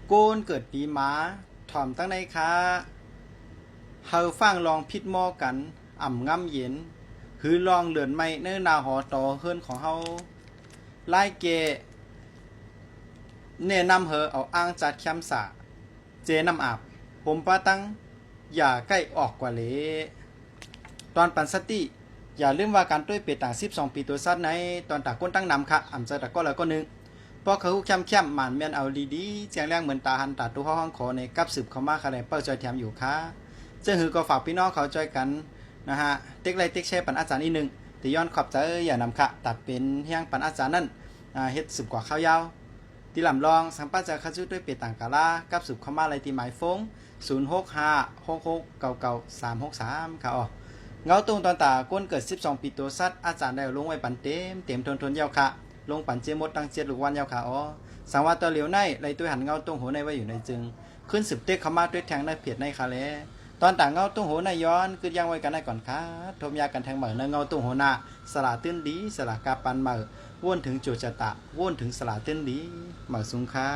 โกนเกิดปีหมาถ่อมตั้งในค้าเฮาฟังลองพิดหม้อกันอ่ำง่ำเย็นหือลองเหลือนไม่เนื้อนาหอต่อเฮือนของเฮาไล่เกเน่นำเหอเอาอ้างจัดแคมสาเจนำอาบผมป้าตั้งอย่าใกล้ออกกว่าเลตอนปันสติอย่าลืมว่าการต้วยเปต่าง12ปีตัวซัดในตอนตาก้นตั้งนำค่ะอ่ำใจตะก็แล้วก็นึงพอเขาเข้มหมันเมียนเอาดีๆเจียงแรงเหมือนตาหันตาตู้ห้องขอในกับสืบเข้ามาคะแนนเป้าจอยแถมอยู่ค่ะเจ้าหือก็ฝากพี่น้องเขาจอยกันนะฮะเต็กไรเต็กแช่ปันอาจารย์อีกหนึ่งแต่ย้อนขอบใจอย่านำค่ะตัดเป็นเฮียงปันอาจารย์นั่นเฮ็ดสืบกว่าข้าวยาวที่ลำลองสังปัจจะคัดชุดด้วยเปต่างกาลากับสืบเข้ามาอะไรที่หมายฟง0656699363ค่ะอ๋อเงาตรงตอนตาก้นเกิด12ปีตัวซัดอาจารย์ได้ลงไว้ปันเต็มทนยาวค่ะลงปันเจมดตั้ง7ลูกวันยาวค่ะอ๋อสังว่าตัวเหลียวในไรตัวหันเงาตรงหัวในไว้อยู่ในจึงขึ้นสืบเต็กเข้ามาด้วยแทงในเพียดในคาเลตอนต่างเงาตรงหัวในย้อนคือยังไว้กันได้ก่อนค่ะทมยากันแทงเหมือนเงาตรงหัวหน้าสละตื้นดีสละกาปันเหมือว่นถึงจุดจตะว่นถึงสละตื้นดีเหมือสุงค่ะ